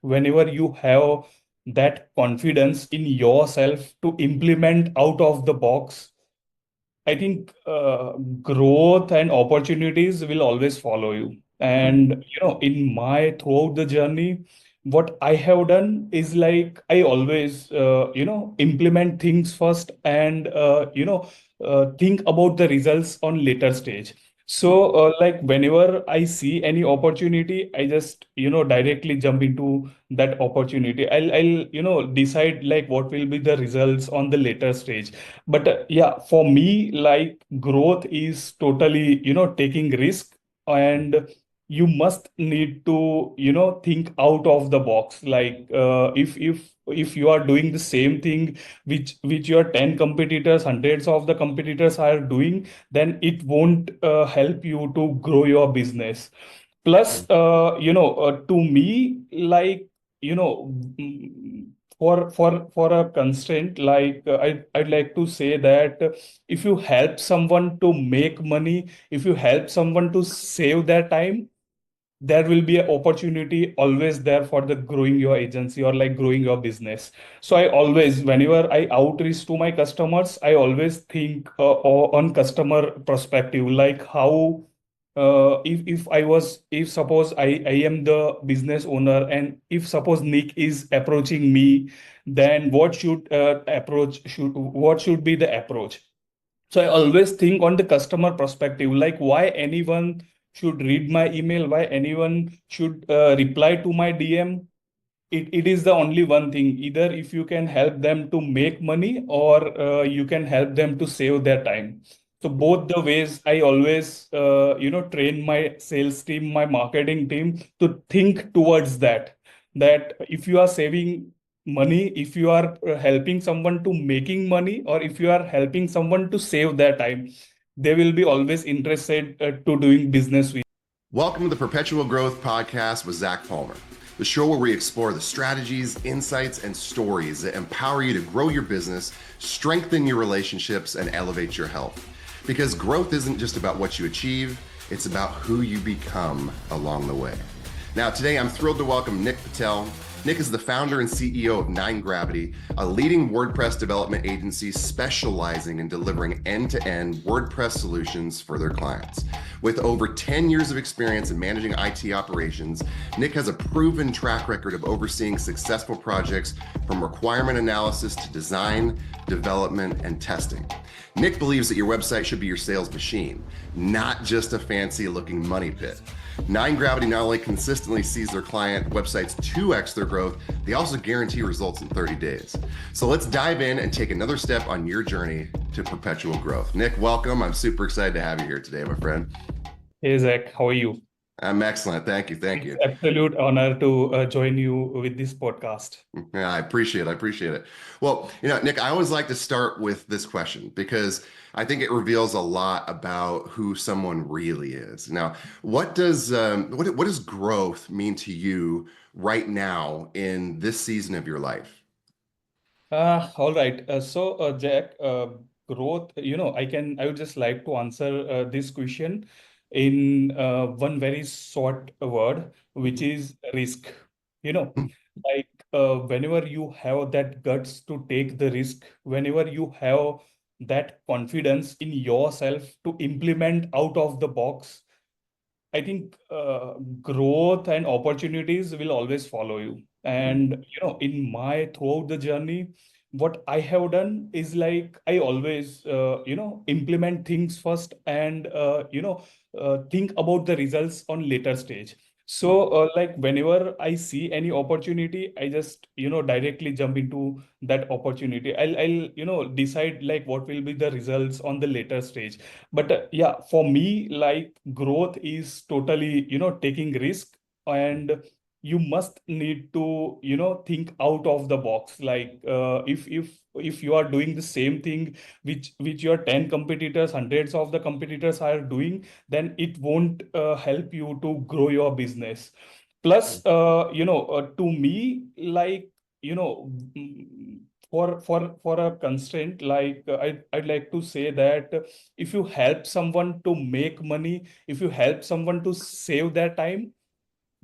whenever you have that confidence in yourself to implement out of the box, I think growth and opportunities will always follow you. And in my throughout the journey, what I have done is like I always implement things first and think about the results on later stage. So like whenever I see any opportunity, I just directly jump into that opportunity. I'll decide like what will be the results on the later stage. But yeah, for me, like growth is totally, taking risk, and you must need to, think out of the box. Like if you are doing the same thing which your 10 competitors, hundreds of the competitors are doing, then it won't help you to grow your business. Plus, to me, like, for a constraint, like I'd like to say that if you help someone to make money, if you help someone to save their time, there will be an opportunity always there for the growing your agency or like growing your business. So I always, whenever I outreach to my customers, I always think on customer perspective, like how if suppose I am the business owner, and if suppose Nick is approaching me, then what should be the approach? So I always think on the customer perspective, like why anyone should read my email, why anyone should reply to my DM. It is the only one thing. Either if you can help them to make money, or you can help them to save their time. So both the ways, I always train my sales team, my marketing team to think towards that. That if you are saving money, if you are helping someone to making money, or if you are helping someone to save their time, they will be always interested to doing business with. Welcome to the Perpetual Growth Podcast with Zach Palmer, the show where we explore the strategies, insights, and stories that empower you to grow your business, strengthen your relationships, and elevate your health. Because growth isn't just about what you achieve, it's about who you become along the way. Now, today I'm thrilled to welcome Nik Patel. Nik is the founder and CEO of 9Gravity, a leading WordPress development agency specializing in delivering end-to-end WordPress solutions for their clients. With over 10 years of experience in managing IT operations, Nik has a proven track record of overseeing successful projects from requirement analysis to design, development, and testing. Nik believes that your website should be your sales machine, not just a fancy-looking money pit. 9Gravity not only consistently sees their client websites 2x their growth, they also guarantee results in 30 days. So let's dive in and take another step on your journey to perpetual growth. Nik, welcome. I'm super excited to have you here today, my friend. Hey Zach, how are you? I'm excellent. Thank you. It's absolute honor to join you with this podcast. Yeah, I appreciate it. Well, Nik, I always like to start with this question because I think it reveals a lot about who someone really is. Now, what does growth mean to you right now in this season of your life? All right. Jack, growth, I would just like to answer this question in one very short word, which is risk. You know, like whenever you have that guts to take the risk, whenever you have that confidence in yourself to implement out of the box, I think growth and opportunities will always follow you. And in my throughout the journey, what I have done is like I always implement things first and think about the results on later stage. So like whenever I see any opportunity, I just directly jump into that opportunity. I'll decide like what will be the results on the later stage. But yeah, for me, like growth is totally, taking risk, and you must need to, think out of the box. Like if you are doing the same thing which your 10 competitors, hundreds of the competitors are doing, then it won't help you to grow your business. Plus, to me, like, you know, mm, for a constraint, like I'd like to say that if you help someone to make money, if you help someone to save their time,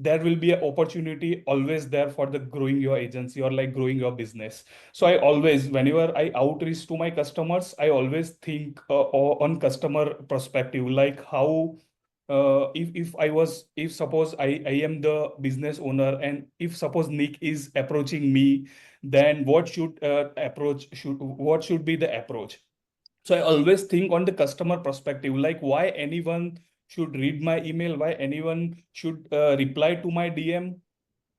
there will be an opportunity always there for the growing your agency or like growing your business. So I always, whenever I outreach to my customers, I always think on customer perspective, like how if suppose I am the business owner, and if suppose Nick is approaching me, then what should be the approach? So I always think on the customer perspective, like why anyone should read my email, why anyone should reply to my DM.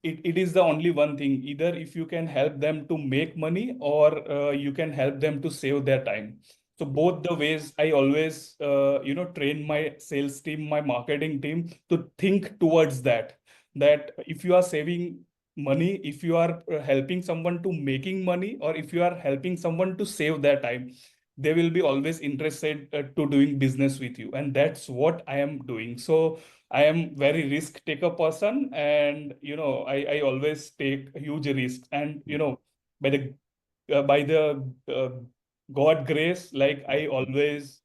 It is the only one thing, either if you can help them to make money, or you can help them to save their time. So both the ways I always train my sales team, my marketing team to think towards that, that if you are saving money, if you are helping someone to making money, or if you are helping someone to save their time, they will be always interested to doing business with you, and that's what I am doing. So I am very risk taker person, and I always take huge risks, and by the by the God grace, like I always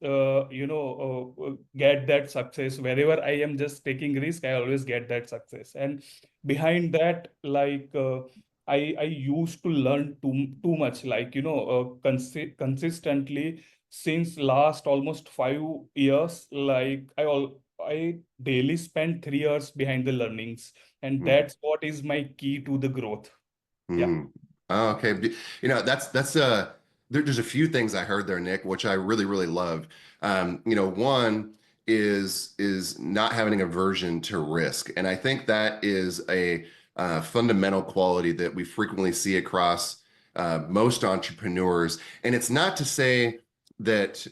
get that success wherever I am just taking risk. I always get that success, and behind that, like I used to learn too much, like consistently since last almost 5 years. Like I daily spend 3 years behind the learnings, and Mhm. that's what is my key to the growth. Yeah. Mm. Oh, okay. That's there's a few things I heard there, Nick, which I really, really love. One is not having an aversion to risk. And I think that is a fundamental quality that we frequently see across most entrepreneurs. And it's not to say that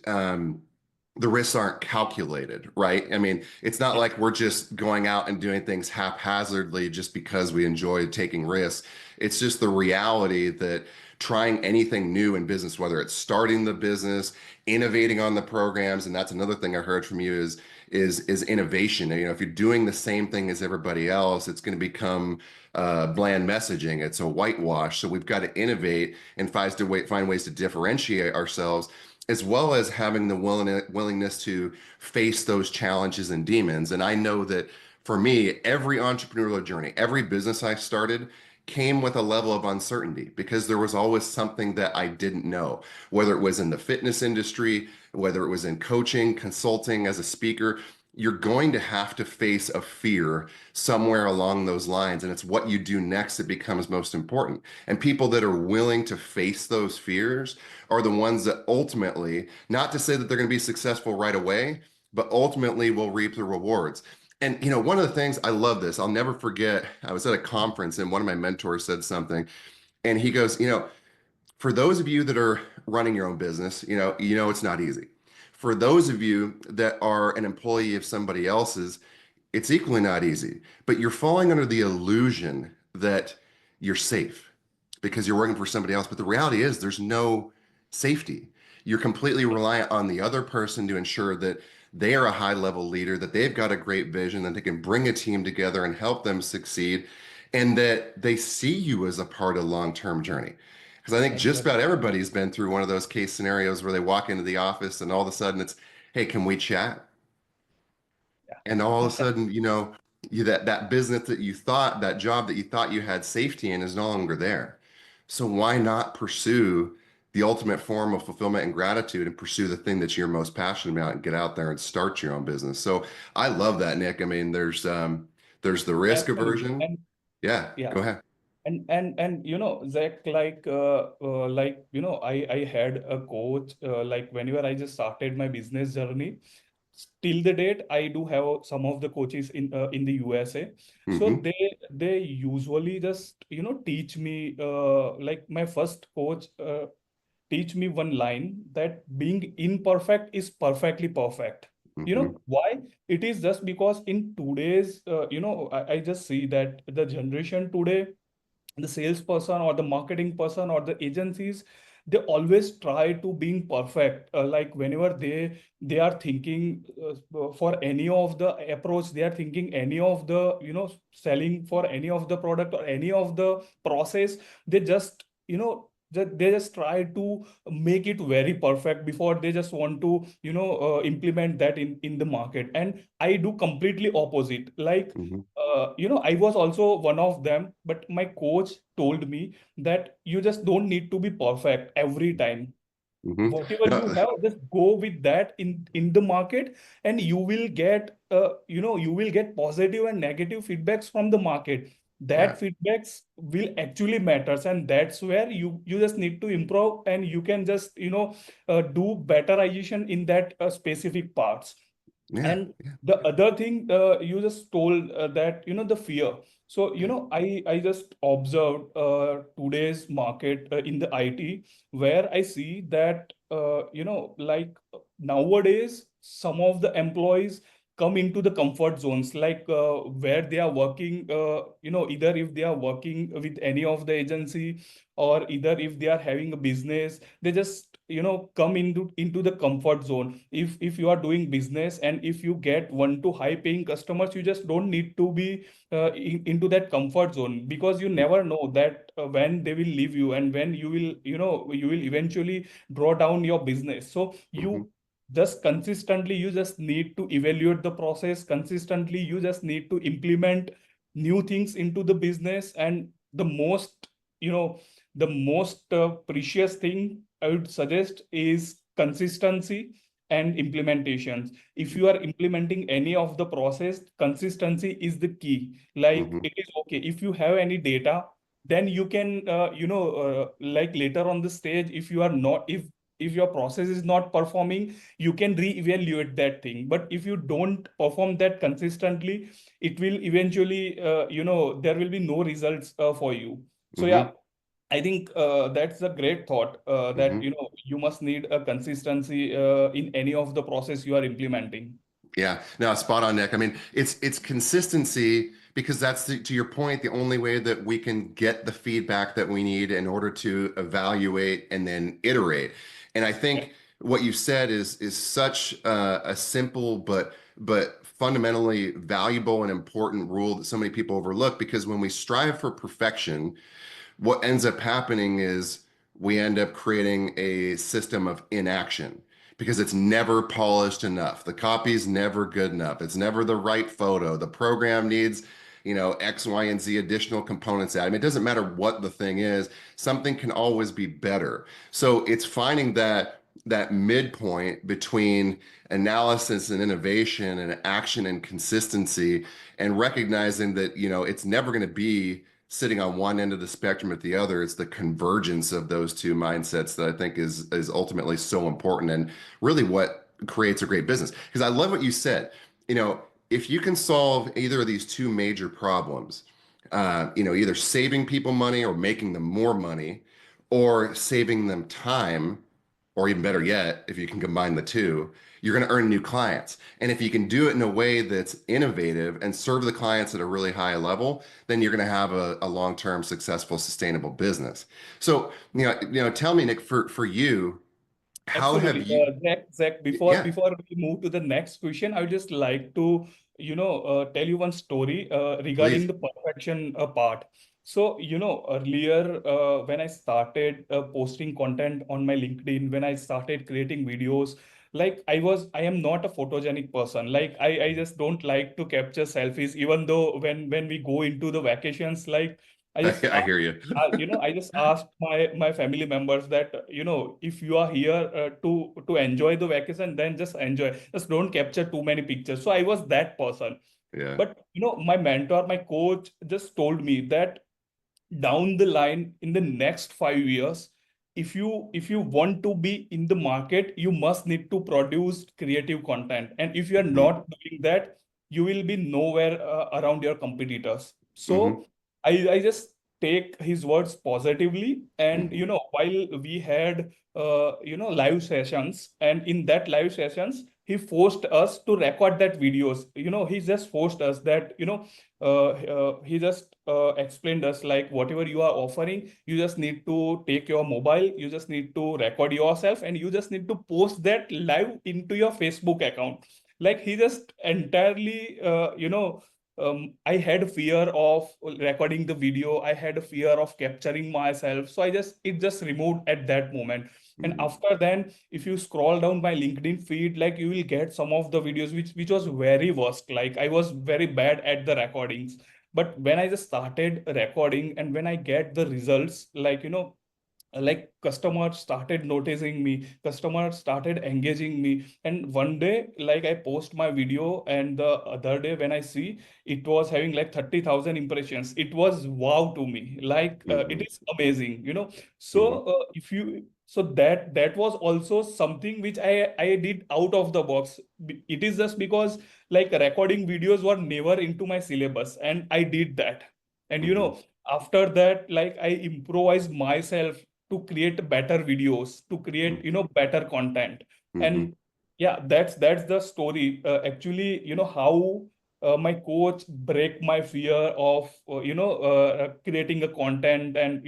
the risks aren't calculated, right? I mean, it's not Yeah. like we're just going out and doing things haphazardly just because we enjoy taking risks. It's just the reality that trying anything new in business, whether it's starting the business, innovating on the programs, and that's another thing I heard from you is innovation. If you're doing the same thing as everybody else, it's going to become bland messaging. It's a whitewash. So we've got to innovate and find ways to differentiate ourselves, as well as having the willingness to face those challenges and demons. And I know that for me, every entrepreneurial journey, every business I started came with a level of uncertainty because there was always something that I didn't know, whether it was in the fitness industry, whether it was in coaching, consulting, as a speaker. You're going to have to face a fear somewhere along those lines. And it's what you do next that becomes most important. And people that are willing to face those fears are the ones that ultimately, not to say that they're going to be successful right away, but ultimately will reap the rewards. And one of the things, I love this, I'll never forget. I was at a conference and one of my mentors said something, and he goes, for those of you that are running your own business, it's not easy. For those of you that are an employee of somebody else's, it's equally not easy. But you're falling under the illusion that you're safe because you're working for somebody else. But the reality is there's no safety. You're completely reliant on the other person to ensure that they are a high level leader, that they've got a great vision, that they can bring a team together and help them succeed, and that they see you as a part of the long term journey. Because I think just Exactly. about everybody's been through one of those case scenarios where they walk into the office and all of a sudden it's, hey, can we chat? And all of a Yeah. sudden, that business that you thought, that job that you thought you had safety in is no longer there. So why not pursue the ultimate form of fulfillment and gratitude and pursue the thing that you're most passionate about and get out there and start your own business? So I love that, Nick. I mean, there's the risk Absolutely. aversion. And Yeah, yeah. go ahead. And Zach, like I had a coach, like whenever I just started my business journey. Till the date, I do have some of the coaches in the USA. So Hmm. they usually just teach me, like my first coach teach me one line, that being imperfect is perfectly perfect. Hmm. Why? It is just because in today's I just see that the generation today, the salesperson or the marketing person or the agencies, they always try to being perfect, like whenever they are thinking for any of the approach, they are thinking any of the selling for any of the product or any of the process, they just they just try to make it very perfect before they just want to implement that in the market. And I do completely opposite, like Hmm. I was also one of them, but my coach told me that you just don't need to be perfect every time. Hmm. Whatever you No, have, just go with that in the market, and you will get you will get positive and negative feedbacks from the market. yeah, That feedbacks will actually matters, and that's where you just need to improve, and you can just do betterization in that specific parts. yeah, And yeah. the other thing you just told that the fear. So I just observed today's market in the IT, where I see that like nowadays some of the employees come into the comfort zones, like where they are working, either if they are working with any of the agency, or either if they are having a business, they just come into the comfort zone. If you are doing business, and if you get one to high paying customers, you just don't need to be into that comfort zone, because you never know that when they will leave you, and when you will eventually draw down your business. So Hmm. you just need to evaluate the process consistently. You just need to implement new things into the business. And you know the most precious thing I would suggest is consistency and implementations. If you are implementing any of the process, consistency is the key. Like, Hmm. it is okay if you have any data, then you can like later on the stage, if you are not if your process is not performing, you can reevaluate that thing. But if you don't perform that consistently, it will eventually there will be no results for you. So yeah, Hmm. I think that's a great thought, that Hmm. you must need a consistency in any of the process you are implementing. Yeah, no, spot on, Nick. I mean, it's consistency because that's to your point, the only way that we can get the feedback that we need in order to evaluate and then iterate. And I think what you said is such a simple but fundamentally valuable and important rule that so many people overlook, because when we strive for perfection, what ends up happening is we end up creating a system of inaction because it's never polished enough. The copy's never good enough. It's never the right photo. The program needs, X, Y, and Z additional components. I mean, it doesn't matter what the thing is, something can always be better. So it's finding that midpoint between analysis and innovation and action and consistency, and recognizing that, it's never going to be sitting on one end of the spectrum at the other. It's the convergence of those two mindsets that I think is ultimately so important and really what creates a great business. Because I love what you said. You know, if you can solve either of these two major problems, either saving people money or making them more money, or saving them time, or even better yet, if you can combine the two, you're going to earn new clients. And if you can do it in a way that's innovative and serve the clients at a really high level, then you're going to have a long-term successful, sustainable business. So, tell me, Nick, for you, how have Absolutely. you, Zach, yeah, before we move to the next question, I would just like to, tell you one story regarding please. the perfection part. So, earlier when I started posting content on my LinkedIn, when I started creating videos, like I am not a photogenic person. Like I just don't like to capture selfies, even though when we go into the vacations, like I just I hear you. I just asked my family members that if you are here to enjoy the vacation, then just enjoy. Just don't capture too many pictures. So I was that person. Yeah. But my mentor, my coach, just told me that down the line in the next 5 years, if you want to be in the market, you must need to produce creative content. And if you are Hmm. not doing that, you will be nowhere around your competitors. Hmm. So I just take his words positively. And Hmm. while we had live sessions, and in that live sessions, he forced us to record that videos. He just forced us that he just explained us, like, whatever you are offering, you just need to take your mobile, you just need to record yourself, and you just need to post that live into your Facebook account. Like, he just entirely I had fear of recording the video. I had a fear of capturing myself. So it just removed at that moment. And Mhm. after then, if you scroll down my LinkedIn feed, like you will get some of the videos which was very worst. Like I was very bad at the recordings. But when I just started recording and when I get the results, like customers started noticing me, customers started engaging me, and one day like I post my video and the other day when I see it was having like 30,000 impressions, it was wow to me, like it Mhm. is amazing, Mhm. so if you so that was also something which I did out of the box. It is just because like recording videos were never into my syllabus and I did that. And Mhm. after that, like I improvised myself to create better videos, to create Mhm. better content. Mhm. And yeah, that's the story. Actually, how my coach break my fear of creating a content and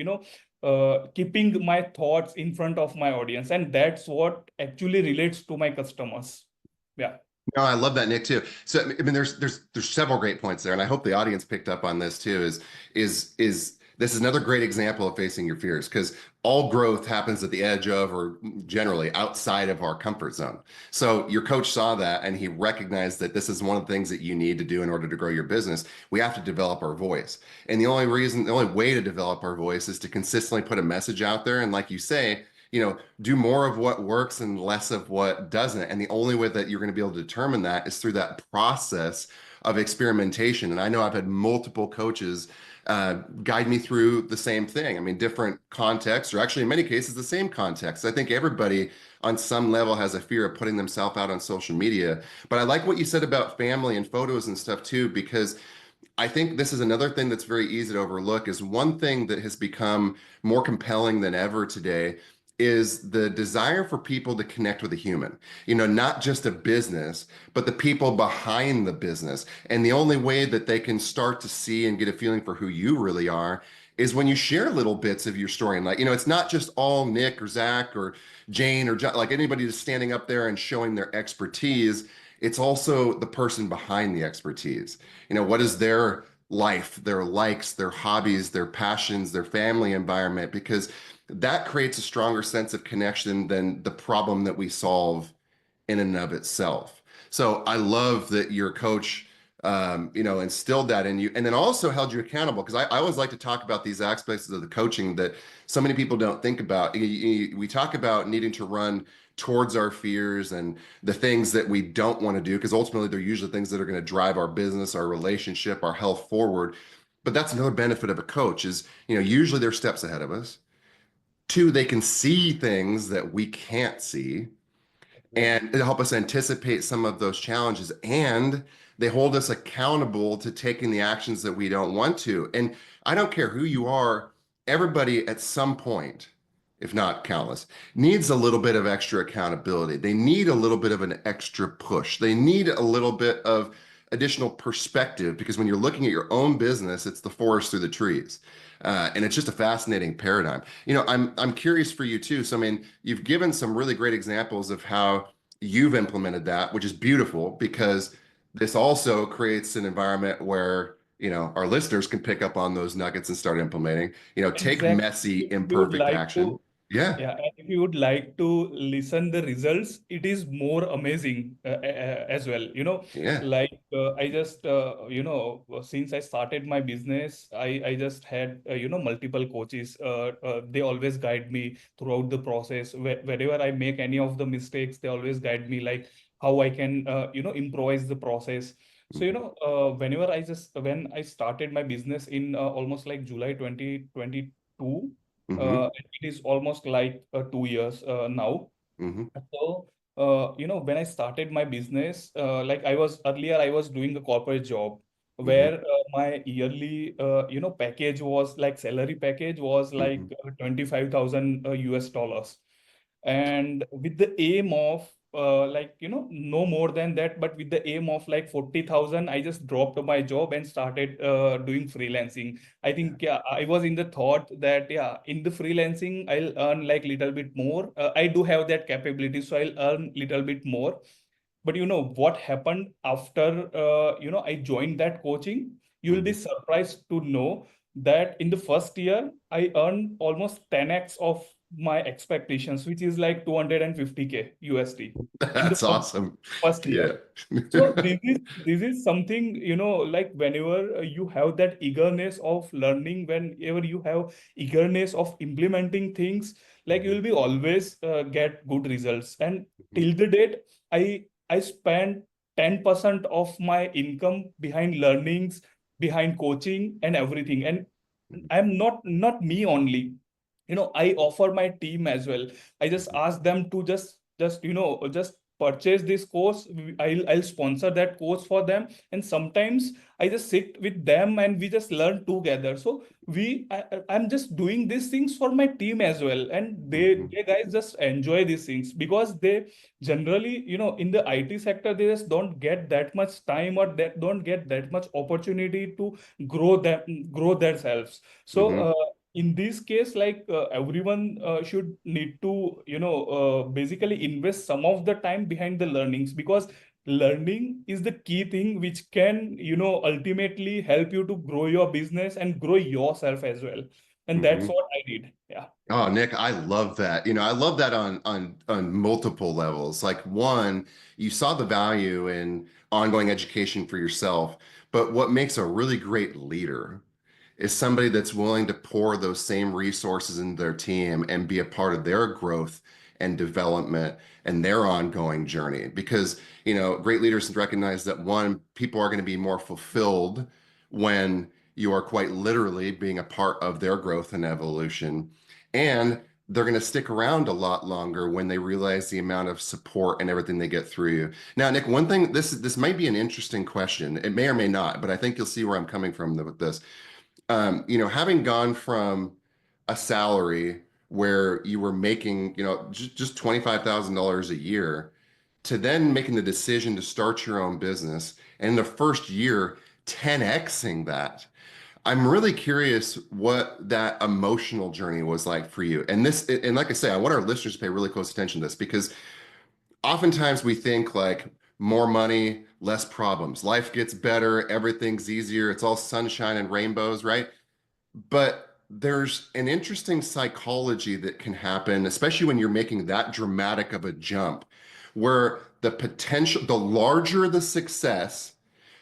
keeping my thoughts in front of my audience, and that's what actually relates to my customers. Yeah. No, I love that, Nick, too. So I mean, there's several great points there, and I hope the audience picked up on this too. Is this is another great example of facing your fears, because all growth happens at the edge of, or generally outside of, our comfort zone. So your coach saw that, and he recognized that this is one of the things that you need to do in order to grow your business. We have to develop our voice, and the only way to develop our voice is to consistently put a message out there, and like you say, do more of what works and less of what doesn't. And the only way that you're going to be able to determine that is through that process of experimentation. And I know I've had multiple coaches guide me through the same thing. I mean, different contexts, or actually in many cases, the same context. I think everybody on some level has a fear of putting themselves out on social media. But I like what you said about family and photos and stuff too, because I think this is another thing that's very easy to overlook. Is one thing that has become more compelling than ever today is the desire for people to connect with a human, not just a business, but the people behind the business. And the only way that they can start to see and get a feeling for who you really are is when you share little bits of your story. And like, it's not just all Nick or Zach or Jane or John, like anybody just standing up there and showing their expertise. It's also the person behind the expertise. What is their life, their likes, their hobbies, their passions, their family environment, because that creates a stronger sense of connection than the problem that we solve in and of itself. So I love that your coach, instilled that in you, and then also held you accountable. Because I always like to talk about these aspects of the coaching that so many people don't think about. We talk about needing to run towards our fears and the things that we don't want to do, because ultimately they're usually things that are going to drive our business, our relationship, our health forward. But that's another benefit of a coach is, usually they're steps ahead of us. Two, they can see things that we can't see, and Exactly. it help us anticipate some of those challenges, and they hold us accountable to taking the actions that we don't want to. And I don't care who you are, everybody at some point, if not countless, needs a little bit of extra accountability. They need a little bit of an extra push. They need a little bit of additional perspective, because when you're looking at your own business, it's the forest through the trees. And it's just a fascinating paradigm. I'm curious for you too. So I mean, you've given some really great examples of how you've implemented that, which is beautiful, because this also creates an environment where, our listeners can pick up on those nuggets and start implementing, take Exactly. messy, If you would imperfect like action. to, Yeah. yeah, and if you would like to listen the results, it is more amazing as well. Yeah. I just since I started my business, I just had multiple coaches. They always guide me throughout the process. Wherever I make any of the mistakes, they always guide me like how I can improvise the process. So when I started my business in almost like July 2022. Mm-hmm. It is almost like 2 years now. Mm-hmm. So, when I started my business, like I was doing a corporate job Mm-hmm. where my yearly, package was like salary package was like Mm-hmm. 25,000 US dollars. And with the aim of no more than that, but with the aim of like 40,000, I just dropped my job and started doing freelancing. I Yeah. think, yeah, I was in the thought that, yeah, in the freelancing, I'll earn like little bit more. I do have that capability, so I'll earn little bit more. But what happened after I joined that coaching? You will be Mhm. surprised to know that in the first year, I earned almost 10x of my expectations, which is like 250K USD in the That's awesome. first year. Yeah. So this is something, like whenever you have that eagerness of learning, whenever you have eagerness of implementing things, like you will be always get good results. And Mhm. till the date, I spend 10% of my income behind learnings, behind coaching and everything. And I'm not me only. I offer my team as well. I just ask them to just purchase this course. I'll sponsor that course for them, and sometimes I just sit with them and we just learn together. So I'm just doing these things for my team as well, and they Mhm. they guys just enjoy these things because they generally, in the IT sector, they just don't get that much time, or that don't get that much opportunity to grow themselves. So Mhm. in this case, like everyone should need to basically invest some of the time behind the learnings, because learning is the key thing which can ultimately help you to grow your business and grow yourself as well. And that's Mhm. what I did. Yeah. Oh, Nick, I love that. I love that on multiple levels. Like one, you saw the value in ongoing education for yourself, but what makes a really great leader is somebody that's willing to pour those same resources into their team and be a part of their growth and development and their ongoing journey. Because, great leaders recognize that one, people are going to be more fulfilled when you are quite literally being a part of their growth and evolution. And they're going to stick around a lot longer when they realize the amount of support and everything they get through you. Now, Nick, one thing, this might be an interesting question. It may or may not, but I think you'll see where I'm coming from with this. Having gone from a salary where you were making, just $25,000 a year to then making the decision to start your own business, and in the first year, 10xing that. I'm really curious what that emotional journey was like for you. And like I say, I want our listeners to pay really close attention to this because oftentimes we think like more money, less problems. Life gets better, everything's easier, it's all sunshine and rainbows, right? But there's an interesting psychology that can happen, especially when you're making that dramatic of a jump, where the larger the success,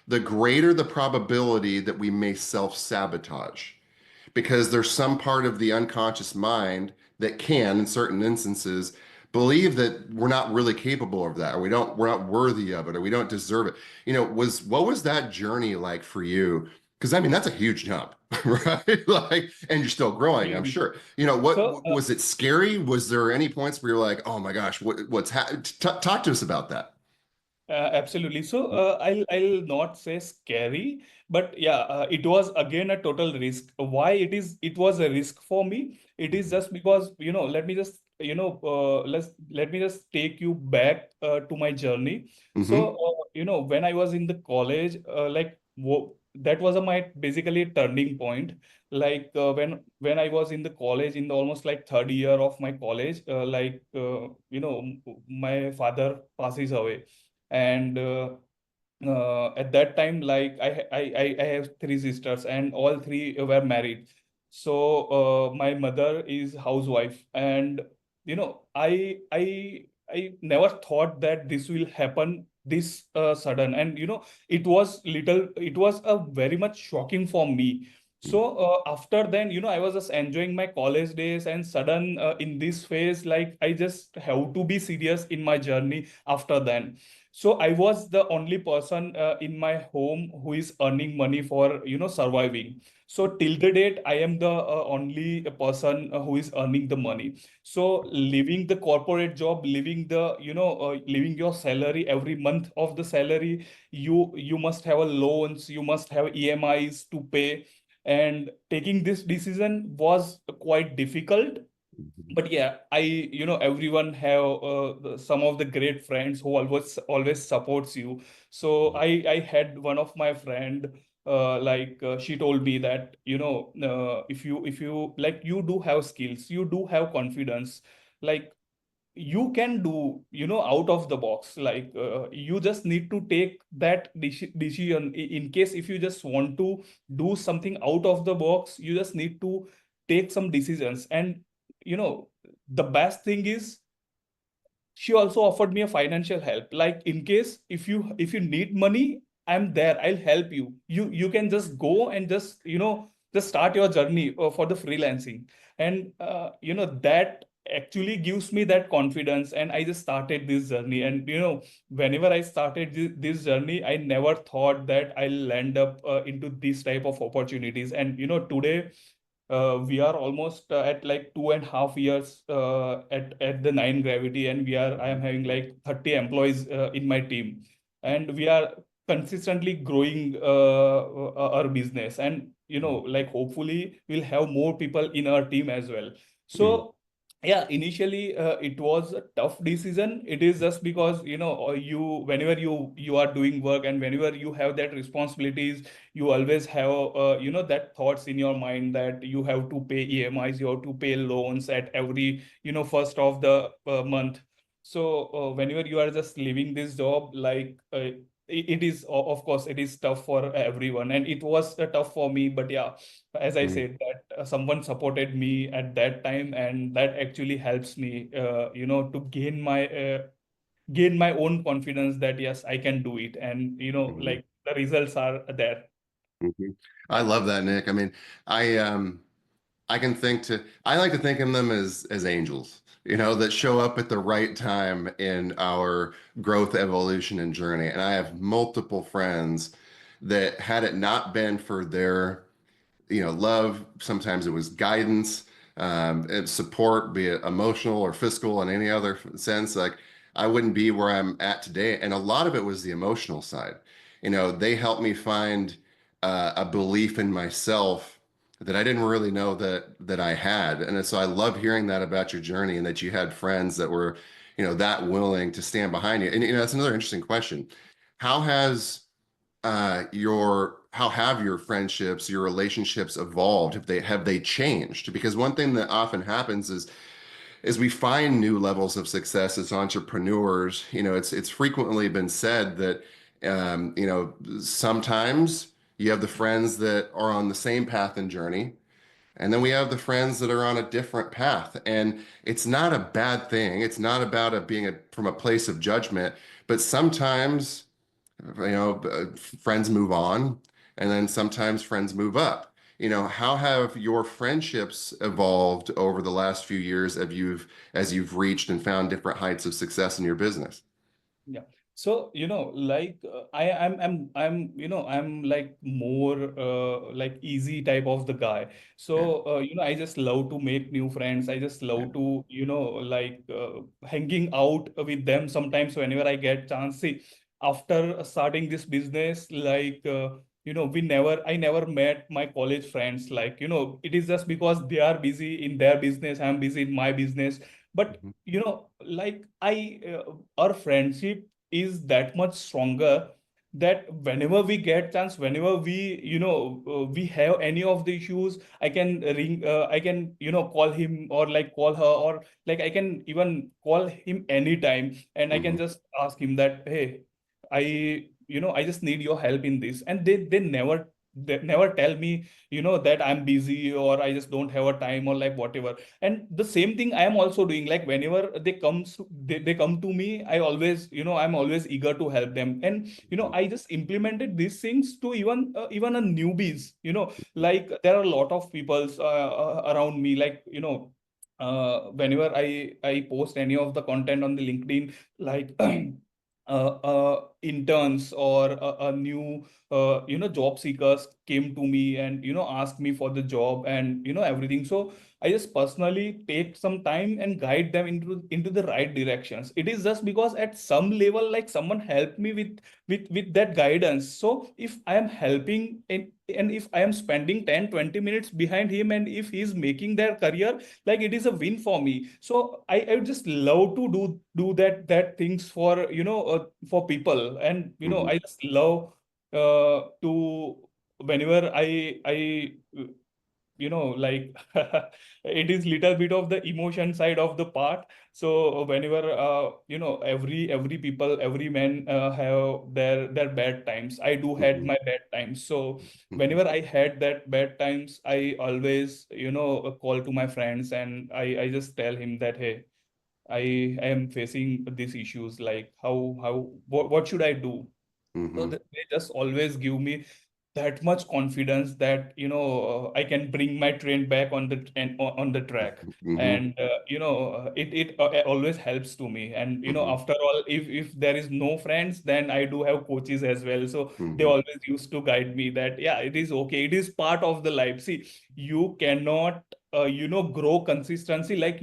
the greater the probability that we may self-sabotage because there's some part of the unconscious mind that can, in certain instances, believe that we're not really capable of that, or we're not worthy of it, or we don't deserve it. What was that journey like for you? Because I mean, that's a huge jump, right? Like, and you're still growing, I'm Absolutely. sure. So Was it scary? Was there any points where you're like, oh my gosh, talk to us about that. Absolutely. So I'll not say scary, but yeah, it was again a total risk. Why it was a risk for me? It is just because let me just let me just take you back to my journey. So Mm-hmm. when I was in the college, like that was my basically turning point. Like when I was in the college in the almost like third year of my college, my father passes away. And at that time, like I have three sisters and all three were married. So my mother is housewife, and I never thought that this will happen this sudden. And it was a very much shocking for me. So after then, I was just enjoying my college days, and sudden in this phase, like I just have to be serious in my journey after then. So I was the only person in my home who is earning money for surviving. So till the date, I am the only person who is earning the money. So leaving the corporate job, leaving your salary every month of the salary, you must have a loans, you must have EMIs to pay, and taking this decision was quite difficult. But yeah, everyone have some of the great friends who always supports you. So I had one of my friend, she told me that if you like, you do have skills, you do have confidence, like you can do, out of the box. Like you just need to take that decision. In case if you just want to do something out of the box, you just need to take some decisions. And you know the best thing is, she also offered me a financial help. Like, in case if you need money, I'm there, I'll help you. You can just go and just start your journey for the freelancing. And that actually gives me that confidence, and I just started this journey. And whenever I started this journey, I never thought that I'll end up into this type of opportunities. And today we are almost at like 2.5 years at the Nine Gravity, and I am having like 30 employees in my team, and we are consistently growing our business. And like, hopefully we'll have more people in our team as well. Mhm. So yeah, initially it was a tough decision. It is just because whenever you are doing work, and whenever you have that responsibilities, you always have that thoughts in your mind that you have to pay EMIs, you have to pay loans at every first of the month. So whenever you are just leaving this job, like it is, of course it is tough for everyone, and it was tough for me. But yeah, as I Mhm. said, that someone supported me at that time, and that actually helps me to gain my own confidence that yes, I can do it. And Mhm. like, the results are there. Mhm. I love that, Nick. I mean, I I like to think of them as angels, that show up at the right time in our growth, evolution, and journey. And I have multiple friends that had it not been for their love. Sometimes it was guidance, and support, be it emotional or fiscal in any other sense. Like, I wouldn't be where I'm at today. And a lot of it was the emotional side. They helped me find a belief in myself that I didn't really know that I had. And so I love hearing that about your journey, and that you had friends that were, that willing to stand behind you. And that's another interesting question. How has how have your friendships, your relationships evolved? Have they changed? Because one thing that often happens is we find new levels of success as entrepreneurs. It's frequently been said that sometimes you have the friends that are on the same path and journey, and then we have the friends that are on a different path. And it's not a bad thing. It's not about it being from a place of judgment, but sometimes friends move on, and then sometimes friends move up. How have your friendships evolved over the last few years as you've reached and found different heights of success in your business? Yeah. So, like I'm like more like easy type of the guy. Yeah. So, I just love to make new friends. I just Yeah. love to, like hanging out with them sometimes whenever I get chance. See, after starting this business, like I never met my college friends. Like, it is just because they are busy in their business, I'm busy in my business. But Mhm. like our friendship is that much stronger, that whenever we get chance, whenever we have any of the issues, I can ring, I can call him, or like call her, or like I can even call him anytime, and I can Mhm. just ask him that, hey, I just need your help in this. And they never tell me that I'm busy, or I just don't have a time, or like whatever. And the same thing I am also doing. Like, whenever they come to me, I'm always eager to help them. And I just implemented these things to even a newbies. Like, there are a lot of people around me, like whenever I post any of the content on the LinkedIn, like interns or a new job seekers came to me and asked me for the job, and everything. So I just personally take some time and guide them into the right directions. It is just because at some level, like, someone helped me with that guidance. So if I am helping, and if I am spending 10-20 minutes behind him, and if he's making their career, like, it is a win for me. So I would just love to do that things for for people. And Mhm. I just love to, whenever I like it is little bit of the emotion side of the part. So whenever every people, every man have their bad times. I do had Mhm. my bad times. So Mhm. whenever I had that bad times, I always call to my friends, and I just tell him that, hey, I am facing these issues. Like what should I do? So Mhm. they just always give me that much confidence that I can bring my train back on the track. Mhm. And it always helps to me. And Mhm. after all, if there is no friends, then I do have coaches as well. So they Mhm. always used to guide me that, yeah, it is okay, it is part of the life. See, you cannot grow consistency, like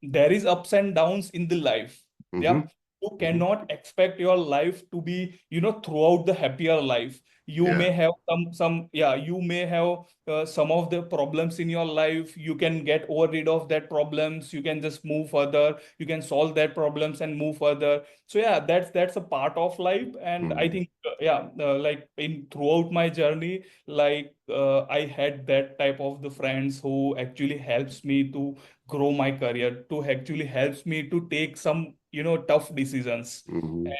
there is ups and downs in the life. Yeah, Mhm. you Mhm. cannot expect your life to be throughout the happier life. You Yeah. may have you may have some of the problems in your life. You can get over rid of that problems, you can just move further, you can solve that problems and move further. So yeah, that's a part of life. And I Mhm. think like in throughout my journey, like I had that type of the friends who actually helps me to grow my career, to actually helps me to take some tough decisions. Mhm.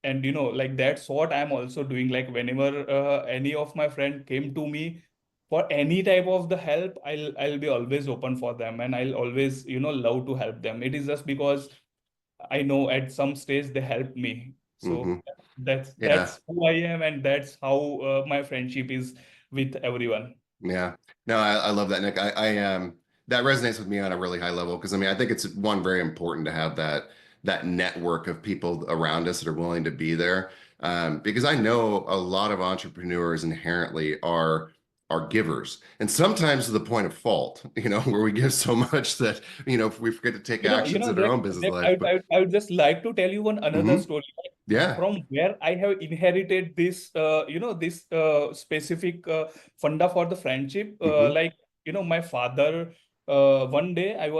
And like that's what I'm also doing. Like whenever any of my friend came to me for any type of the help, I'll be always open for them, and I'll always love to help them. It is just because I know at some stage they helped me. So Mhm. that's Yeah. that's who I am, and that's how my friendship is with everyone. Yeah. No, I love that, Nick. That resonates with me on a really high level because I mean I think it's one very important to have that network of people around us that are willing to be there. Because I know a lot of entrepreneurs inherently are givers, and sometimes to the point of fault, where we give so much that we forget to take actions in our Jack, own business life. But I would just like to tell you one another mhm. story, Yeah. from where I have inherited this, this specific funda for the friendship. Hmm. Like, my father, one day it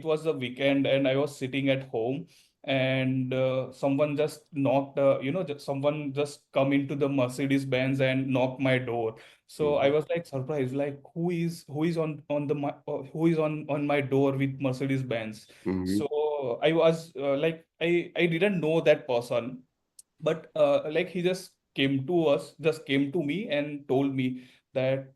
was a weekend and I was sitting at home, and someone just knocked, someone just come into the Mercedes Benz and knocked my door. So I Hmm. was like surprised, like who is who is on my door with Mercedes Benz. Hmm. So I was like I didn't know that person, but like he just came to me and told me that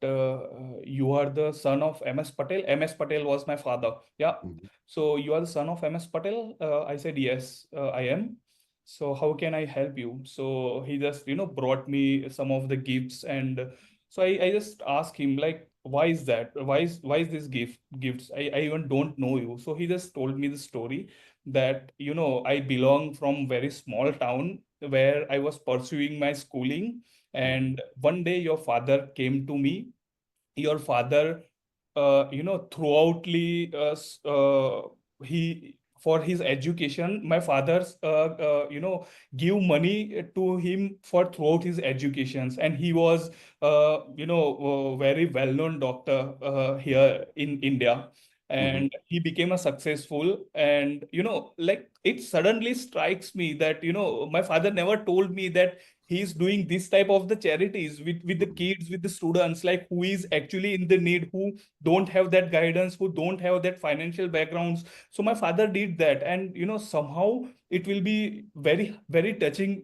you are the son of MS Patel. MS Patel was my father. Yeah. Hmm. So you are the son of MS Patel? I said, yes, I am. So how can I help you? So he just, brought me some of the gifts. And so I just asked him, like, why is that? Why is this gifts? I even don't know you. So he just told me the story that, I belong from very small town where I was pursuing my schooling. And one day your father came to me. Your father, throughoutly, he for his education, my father's, give money to him for throughout his educations, and he was, very well-known doctor here in India. Hmm. And he became a successful, and like it suddenly strikes me that my father never told me that he's doing this type of the charities with the Hmm. kids, with the students, like who is actually in the need, who don't have that guidance, who don't have that financial backgrounds. So my father did that, and somehow it will be very very touching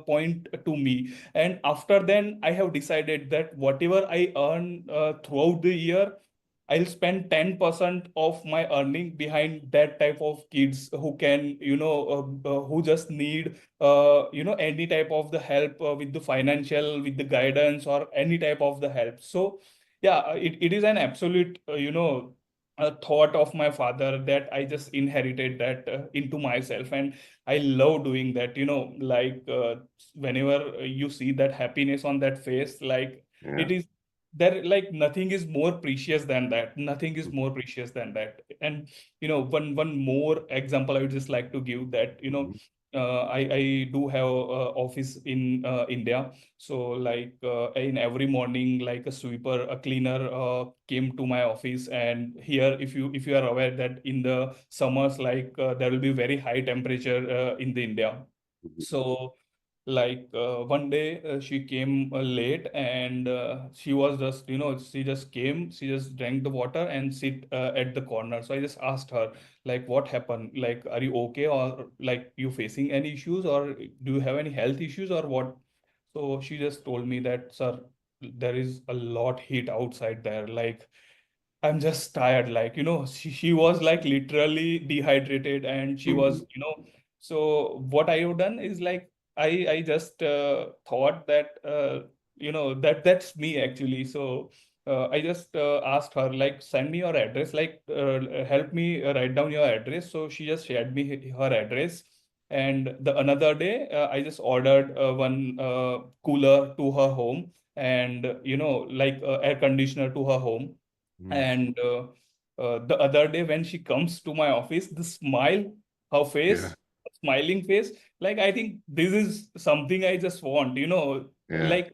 point to me. And after then I have decided that whatever I earn throughout the year, I'll spend 10% of my earning behind that type of kids who can, who just need, any type of the help with the financial, with the guidance, or any type of the help. So, yeah, it is an absolute, a thought of my father that I just inherited that into myself. And I love doing that, like whenever you see that happiness on that face, like Yeah. it is there, like nothing is more precious than that. Nothing is more precious than that. And one more example I would just like to give that, Hmm. I do have office in India. So like in every morning, like a sweeper, a cleaner came to my office. And here, if you are aware that in the summers, like there will be very high temperature in the India. Hmm. So Like one day she came late, and she was just, she just came, she just drank the water and sit at the corner. So I just asked her, like, what happened? Like, are you okay? Or like, you facing any issues, or do you have any health issues or what? So she just told me that, sir, there is a lot heat outside there. Like, I'm just tired. Like, she was like literally dehydrated, and she Hmm. was, so what I have done is like, I just thought that, that's me actually. So I just asked her, like, send me your address, like, help me write down your address. So she just shared me her address. And the another day, I just ordered one cooler to her home, and, like, air conditioner to her home. And the other day, when she comes to my office, the smile, her Yeah. face, smiling face, like, I think this is something I just want, Yeah. like,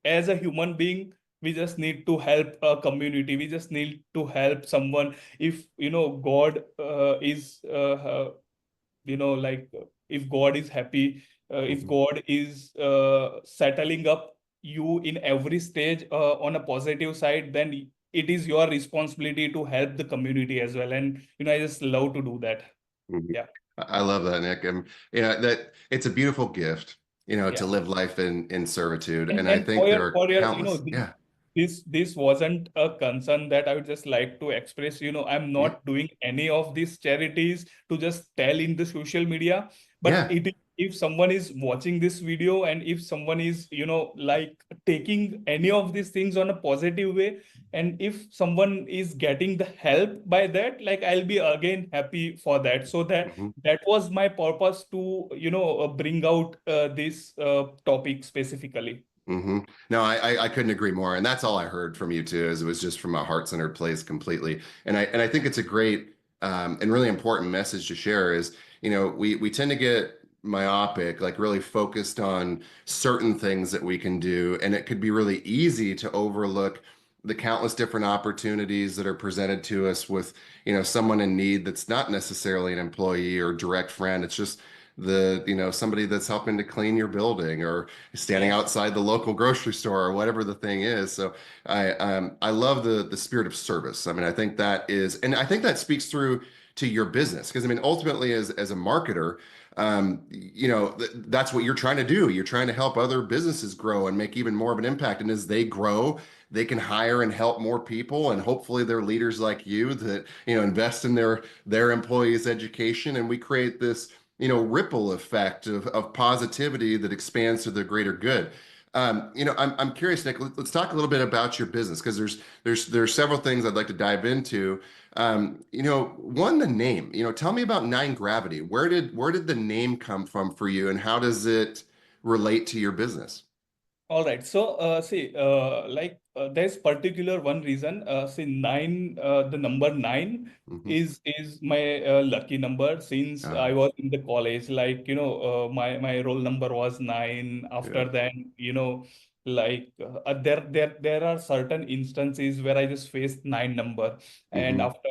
as a human being, we just need to help a community. We just need to help someone. If, God is, like, if God is happy, if Hmm. God is settling up you in every stage on a positive side, then it is your responsibility to help the community as well. And, I just love to do that. Hmm. Yeah. I love that, Nick. And that it's a beautiful gift, to Yeah. live life in servitude. And I And think there are for your, countless. Yeah. this wasn't a concern that I would just like to express. I'm Yeah. not doing any of these charities to just tell in the social media. But Yeah. if someone is watching this video, and if someone is, like, taking any of these things on a positive way, and if someone is getting the help by that, like, I'll be again happy for that. So Mhm. that was my purpose to, bring out this topic specifically. Hmm. No, I couldn't agree more, and that's all I heard from you too. Is it was just from a heart-centered place completely, and I think it's a great and really important message to share. Is we tend to get myopic, like really focused on certain things that we can do, and it could be really easy to overlook the countless different opportunities that are presented to us with someone in need that's not necessarily an employee or direct friend. It's just somebody that's helping to clean your building or standing Yes. outside the local grocery store or whatever the thing is. So I love the spirit of service. I mean, I think that is, and I think that speaks through to your business because I mean, ultimately, as a marketer, that's what you're trying to do. You're trying to help other businesses grow and make even more of an impact. And as they grow, they can hire and help more people, and hopefully, they're leaders like you that invest in their employees' education, and we create this ripple effect of positivity that expands to the greater good. I'm curious, Nick. Let's talk a little bit about your business because there's several things I'd like to dive into. One, the name. Tell me about Nine Gravity. Where did the name come from for you, and how does it relate to your business? All right. So, see, like, there's particular one reason. See, nine, the number nine Hmm. is my lucky number since Uh, I was in the college. Like, my roll number was nine. yeah. After that, like, there are certain instances where I just faced nine number, and Hmm. after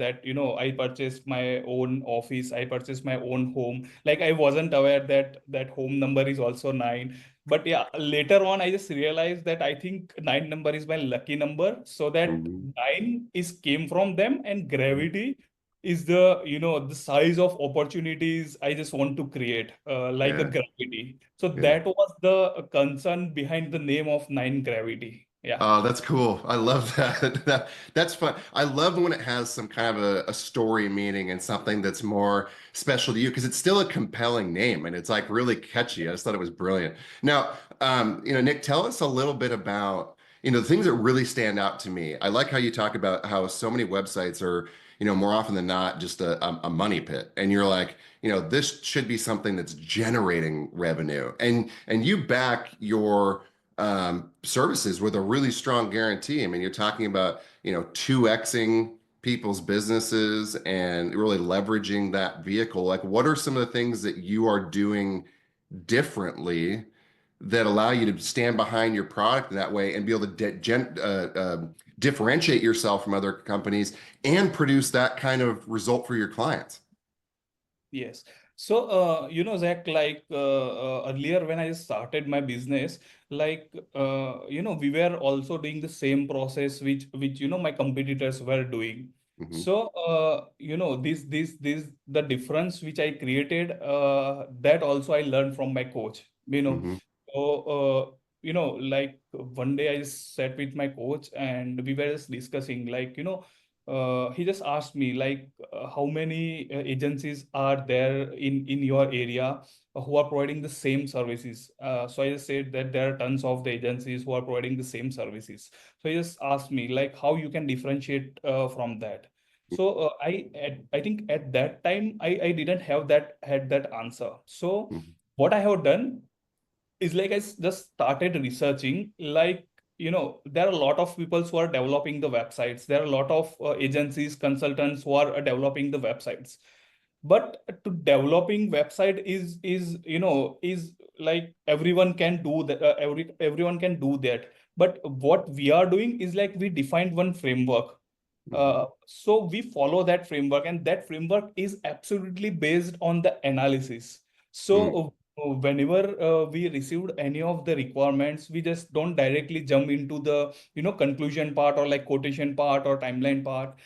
that, I purchased my own office. I purchased my own home. Like, I wasn't aware that that home number is also nine. But yeah, later on, I just realized that I think nine number is my lucky number. So that Hmm. nine is came from them, and gravity is the, the size of opportunities I just want to create, like a Yeah. gravity. So Yeah. that was the concern behind the name of nine gravity. Yeah. Oh, that's cool. I love that. That's fun. I love when it has some kind of a story meaning and something that's more special to you because it's still a compelling name and it's like really catchy. I just thought it was brilliant. Now, Nick, tell us a little bit about, the things that really stand out to me. I like how you talk about how so many websites are, more often than not just a money pit. And you're like, this should be something that's generating revenue. And you back your services with a really strong guarantee. I mean, you're talking about, 2xing people's businesses and really leveraging that vehicle. Like, what are some of the things that you are doing differently that allow you to stand behind your product in that way and be able to differentiate yourself from other companies and produce that kind of result for your clients? Yes. So, Zach, like earlier when I started my business, like, we were also doing the same process which, my competitors were doing. Mm-hmm. So, the difference which I created, that also I learned from my coach, Mm-hmm. So, like one day I just sat with my coach and we were just discussing, like, he just asked me like how many agencies are there in your area who are providing the same services. So I just said that there are tons of the agencies who are providing the same services. So he just asked me like how you can differentiate from that. So I think at that time I didn't have that had that answer. So Mm-hmm. what I have done is like just started researching, like, there are a lot of people who are developing the websites. There are a lot of agencies, consultants who are developing the websites. But to developing website is like everyone can do that. Everyone can do that. But what we are doing is like we defined one framework. Mm-hmm. So we follow that framework, and that framework is absolutely based on the analysis. So whenever we received any of the requirements, we just don't directly jump into the conclusion part or like quotation part or timeline part.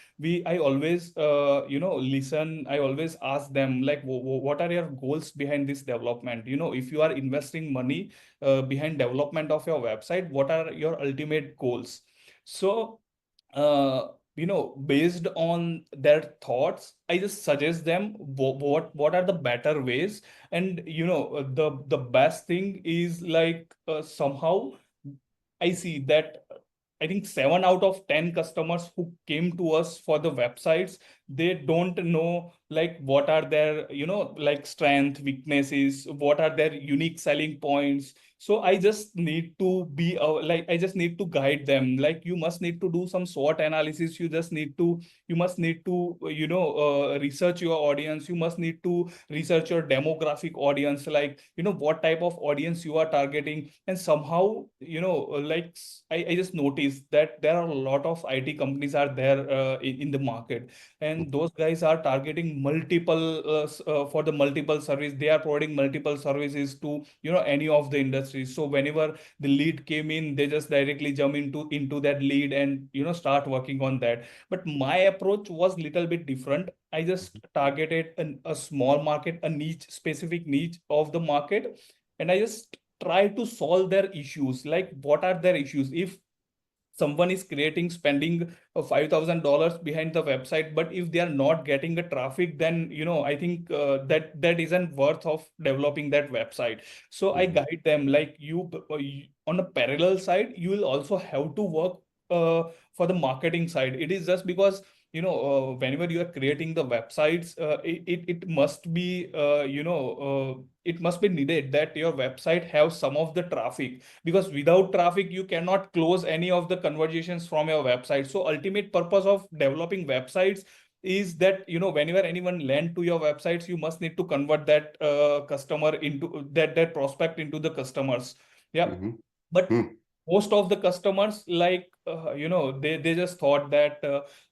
I always listen. I always ask them like, what are your goals behind this development? If you are investing money behind development of your website, what are your ultimate goals? So uh, based on their thoughts, I just suggest them what are the better ways. And the best thing is like somehow I see that I think 7 out of 10 customers who came to us for the websites, they don't know like what are their, like strength, weaknesses, what are their unique selling points. So I just need to be like, I just need to guide them. Like you must need to do some SWOT analysis. You must need to, research your audience. You must need to research your demographic audience, like, what type of audience you are targeting. And somehow, like I just noticed that there are a lot of IT companies are there in the market, and those guys are targeting multiple for the multiple service. They are providing multiple services to any of the industries. So whenever the lead came in, they just directly jump into that lead and start working on that. But my approach was little bit different. I just targeted a small market, a niche, specific niche of the market, and I just try to solve their issues. Like, what are their issues? If someone is creating spending $5,000 behind the website, but if they are not getting the traffic, then I think that isn't worth of developing that website. So I Mm-hmm. guide them like on a parallel side, you will also have to work for the marketing side. It is just because whenever you are creating the websites, it must be it must be needed that your website have some of the traffic, because without traffic you cannot close any of the conversations from your website. So ultimate purpose of developing websites is that whenever anyone land to your websites, you must need to convert that customer into that prospect into the customers. Yeah. Mm-hmm. But Mm-hmm. most of the customers, like they just thought that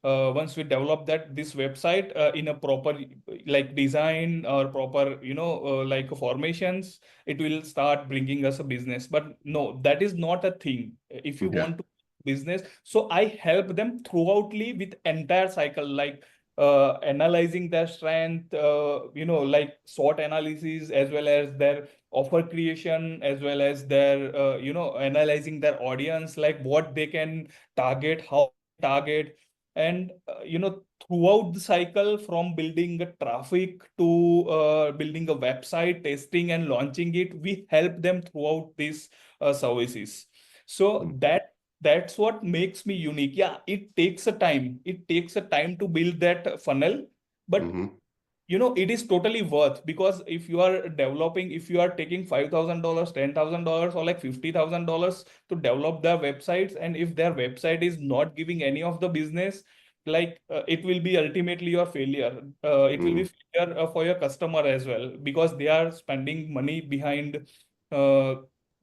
once we develop that this website in a proper like design or proper like formations, it will start bringing us a business. But no, that is not a thing. If you Yeah. want to business, so I help them throughoutly with entire cycle, like analyzing their strength, like SWOT analysis, as well as their offer creation, as well as their analyzing their audience, like what they can target, how they can target. And throughout the cycle, from building a traffic to building a website, testing and launching it, we help them throughout these services. So that's what makes me unique. Yeah, it takes a time to build that funnel, but Mm-hmm. it is totally worth, because if you are developing, if you are taking $5,000, $10,000, or like $50,000 to develop their websites, and if their website is not giving any of the business, like it will be ultimately your failure. It will Mm-hmm. be failure for your customer as well, because they are spending money behind uh,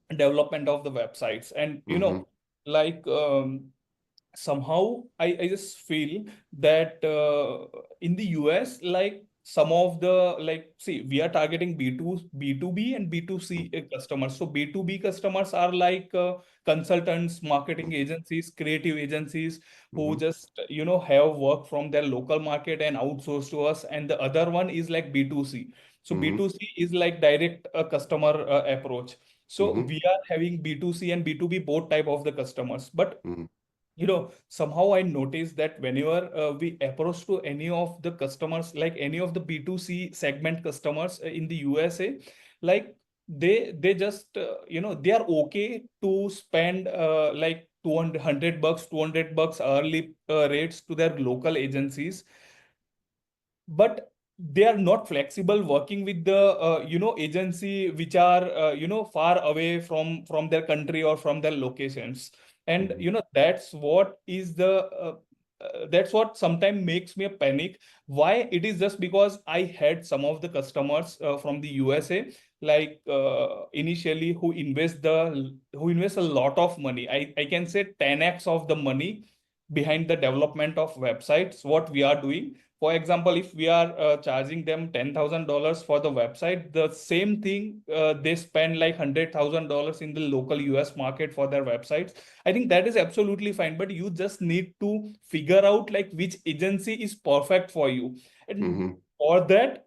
development of the websites. And Mm-hmm. like somehow I just feel that in the US, like some of the, like, see, we are targeting B2B and B2C customers. So B2B customers are like consultants, marketing agencies, creative agencies who Mm-hmm. just, have work from their local market and outsource to us. And the other one is like B2C. So Mm-hmm. B2C is like direct customer approach. So Mm-hmm. we are having B2C and B2B both type of the customers. But Mm-hmm. somehow I noticed that whenever we approach to any of the customers, like any of the B2C segment customers in the USA, like they just, they are okay to spend like 200 bucks, $200 hourly rates to their local agencies, but they are not flexible working with the agency which are far away from their country or from their locations. And Mm-hmm. that's what sometimes makes me a panic. Why? It is just because I had some of the customers from the USA, like initially, who invest a lot of money. I can say 10x of the money behind the development of websites what we are doing. For example, if we are charging them $10,000 for the website, the same thing they spend like $100,000 in the local US market for their websites. I think that is absolutely fine, but you just need to figure out like which agency is perfect for you. And Mm-hmm. for that,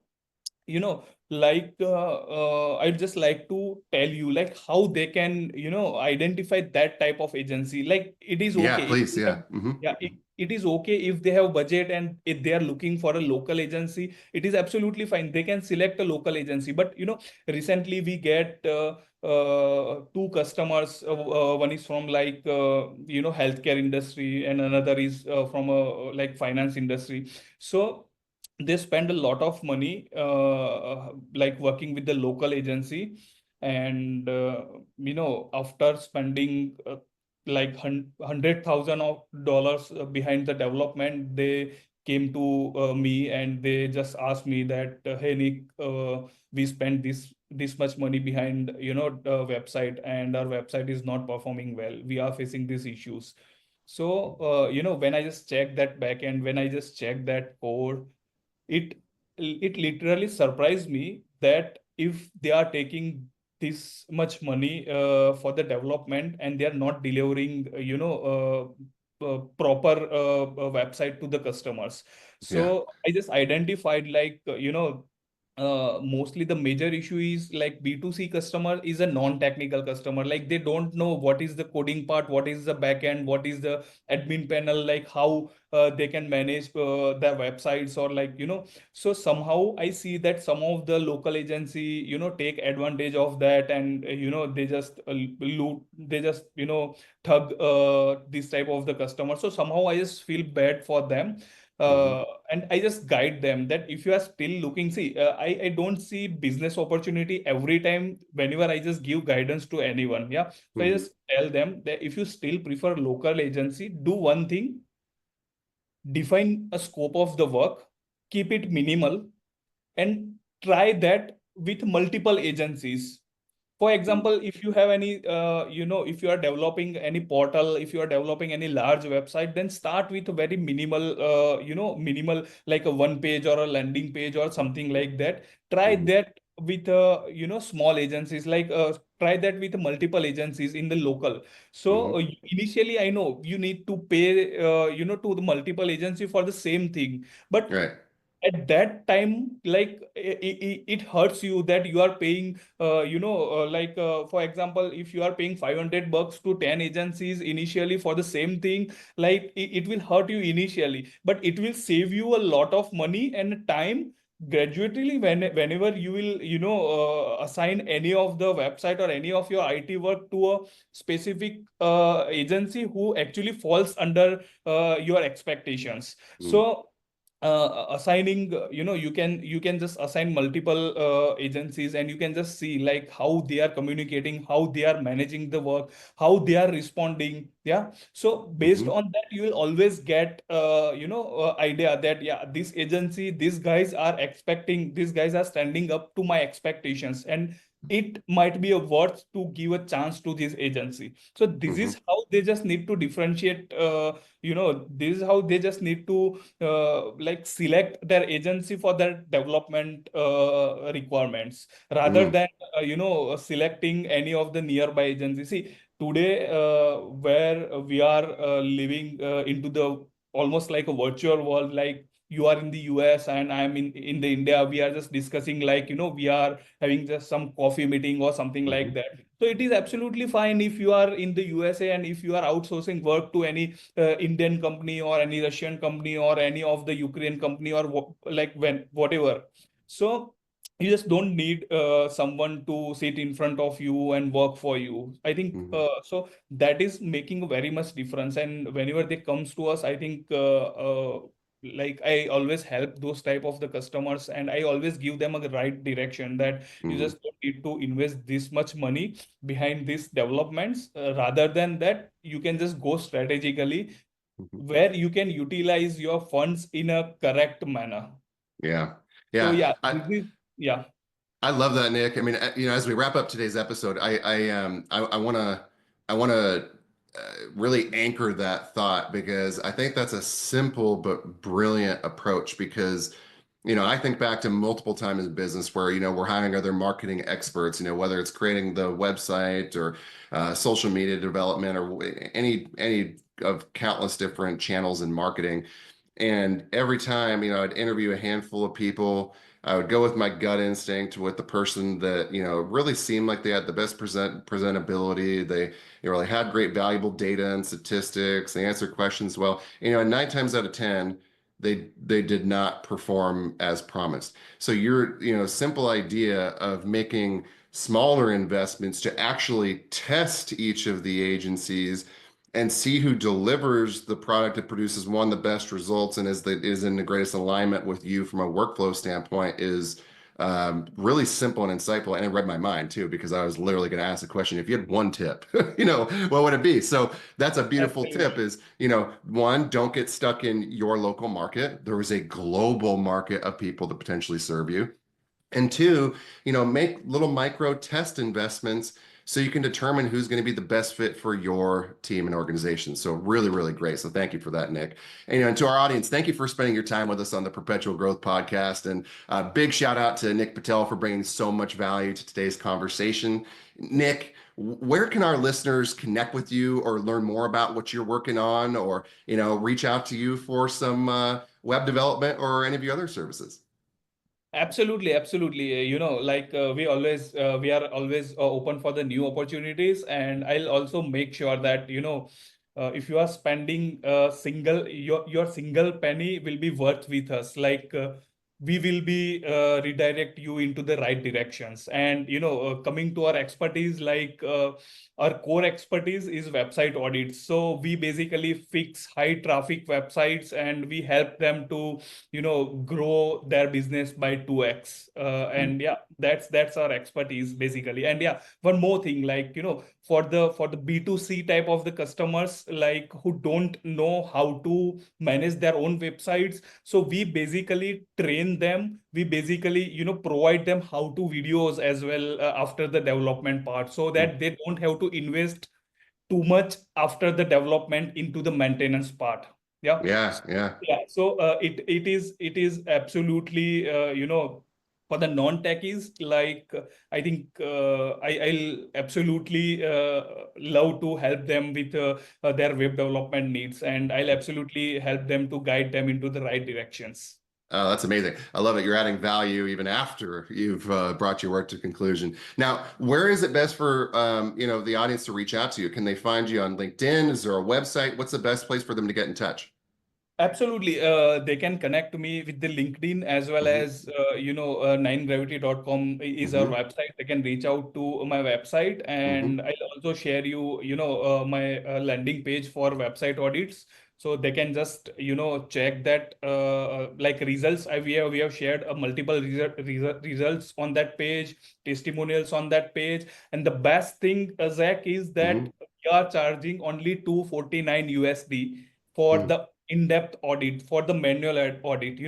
like I'd just like to tell you like how they can identify that type of agency. Like it is Yeah, okay if please. they have, Yeah. Mm-hmm. yeah, it is okay if they have budget and if they are looking for a local agency, it is absolutely fine, they can select a local agency. But recently we get two customers, one is from like healthcare industry and another is from a like finance industry. So they spend a lot of money like working with the local agency. And after spending like 100,000 of dollars behind the development, they came to me and they just asked me that, hey Nick, we spent this much money behind the website and our website is not performing well, we are facing these issues. So when I just check that backend, when I just check that code, it it literally surprised me that if they are taking this much money for the development and they are not delivering proper website to the customers. Yeah. So I just identified like mostly the major issue is like B2C customer is a non-technical customer. Like they don't know what is the coding part, what is the backend, what is the admin panel, like how they can manage their websites, or like so somehow I see that some of the local agency take advantage of that, and they just loot, they just thug this type of the customer. So somehow I just feel bad for them. Mm-hmm. uh, and I just guide them that if you are still looking, see, I don't see business opportunity every time whenever I just give guidance to anyone. Yeah. So I Mm-hmm. just tell them that if you still prefer local agency, do one thing: define a scope of the work, keep it minimal, and try that with multiple agencies. For example, if you have any if you are developing any portal, if you are developing any large website, then start with a very minimal, like a one page or a landing page or something like that. Try Mm-hmm. that with small agencies, like try that with multiple agencies in the local. So Mm-hmm. initially I know you need to pay to the multiple agency for the same thing, but Right. at that time, like it hurts you that you are paying like for example, if you are paying $500 to 10 agencies initially for the same thing, like it will hurt you initially, but it will save you a lot of money and time gradually whenever you will assign any of the website or any of your IT work to a specific agency who actually falls under your expectations. Mm-hmm. So assigning you can just assign multiple agencies, and you can just see like how they are communicating, how they are managing the work, how they are responding. Yeah. So based Mm-hmm. on that, you will always get idea that, yeah, this agency, these guys are standing up to my expectations. And it might be a worth to give a chance to this agency. So this Hmm. is how they just need to differentiate. This is how they just need to like select their agency for their development requirements, rather Mm. than selecting any of the nearby agencies. See, today where we are living into the almost like a virtual world, like you are in the US and I'm in the India, we are just discussing like, we are having just some coffee meeting or something like Hmm. that. So it is absolutely fine if you are in the USA and if you are outsourcing work to any Indian company or any Russian company or any of the Ukraine company or like when whatever. So you just don't need someone to sit in front of you and work for you. I think Hmm. so that is making very much difference. And whenever they comes to us, I think like I always help those type of the customers, and I always give them a right direction that you Hmm. just don't need to invest this much money behind these developments. Rather than that, you can just go strategically Hmm. where you can utilize your funds in a correct manner. Yeah. So Yeah. yeah, this is yeah. I love that, Nick. I mean, as we wrap up today's episode, I want to really anchor that thought, because I think that's a simple but brilliant approach. Because, I think back to multiple times in business where, we're hiring other marketing experts, whether it's creating the website or social media development or any of countless different channels in marketing. And every time, I'd interview a handful of people. I would go with my gut instinct with the person that, really seemed like they had the best presentability. They really had great valuable data and statistics. They answered questions well. And 9 times out of 10, they did not perform as promised. So your, simple idea of making smaller investments to actually test each of the agencies and see who delivers the product that produces one the best results and is in the greatest alignment with you from a workflow standpoint is really simple and insightful. And it read my mind too, because I was literally going to ask the question: if you had one tip, what would it be? So that's a beautiful tip. Absolutely. Is, one, don't get stuck in your local market. There is a global market of people to potentially serve you. And two, make little micro test investments so you can determine who's going to be the best fit for your team and organization. So really, really great. So thank you for that, Nick. And to our audience, thank you for spending your time with us on the Perpetual Growth Podcast. And big shout out to Nik Patel for bringing so much value to today's conversation. Nick, where can our listeners connect with you or learn more about what you're working on, or, reach out to you for some web development or any of your other services? Absolutely, absolutely. Like we are always open for the new opportunities, and I'll also make sure that if you are spending a single your single penny will be worth with us. Like we will be redirect you into the right directions. And coming to our expertise, like our core expertise is website audits. So we basically fix high traffic websites, and we help them to grow their business by 2x. And yeah, that's our expertise basically. And yeah, one more thing, like for the B2C type of the customers, like who don't know how to manage their own websites, so we basically train them. We basically provide them how to videos as well after the development part, so that they don't have to invest too much after the development into the maintenance part. Yeah. Yeah, yeah. Yeah, so it is absolutely for the non-techies, like I think I'll absolutely love to help them with their web development needs, and I'll absolutely help them to guide them into the right directions. Oh, that's amazing. I love it. You're adding value even after you've brought your work to conclusion. Now, where is it best for the audience to reach out to you? Can they find you on LinkedIn? Is there a website? What's the best place for them to get in touch? Absolutely. They can connect me with the LinkedIn as well Hmm. as, 9gravity.com is our Hmm. website. They can reach out to my website, and Hmm. I'll also share my landing page for website audits. So they can just, check that, like results. We have shared multiple results on that page, testimonials on that page. And the best thing, Zach, is that Hmm. we are charging only 249 USD for Hmm. the in-depth audit, for the manual audit.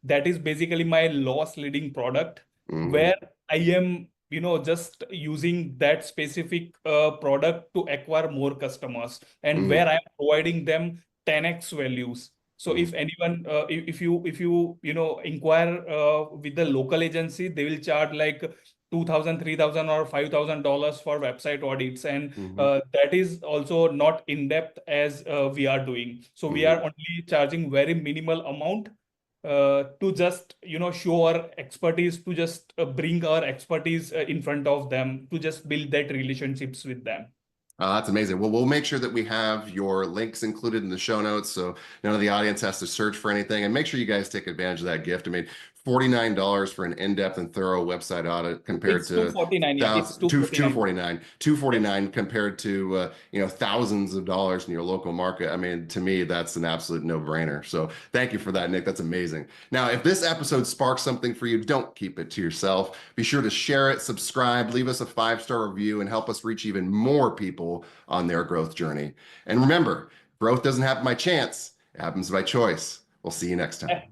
That is basically my loss leading product, Hmm. where I am just using that specific product to acquire more customers, and Mm-hmm. where I'm providing them 10x values. So Mm-hmm. if anyone, if you inquire with the local agency, they will charge like 2,000, 3,000, or $5,000 for website audits, and Mm-hmm. that is also not in depth as we are doing. So we Mm-hmm. are only charging very minimal amount to just show our expertise, to just bring our expertise in front of them, to just build that relationships with them. That's amazing. Well, we'll make sure that we have your links included in the show notes so none of the audience has to search for anything. And make sure you guys take advantage of that gift. I mean, $49 for an in-depth and thorough website audit compared It's to 249. Yeah, it's thousands, two, 249. 249, Yes. 249 compared to thousands of dollars in your local market. I mean, to me, that's an absolute no-brainer. So thank you for that, Nick. That's amazing. Now, if this episode sparks something for you, don't keep it to yourself. Be sure to share it, subscribe, leave us a 5-star review, and help us reach even more people on their growth journey. And remember, growth doesn't happen by chance, it happens by choice. We'll see you next time.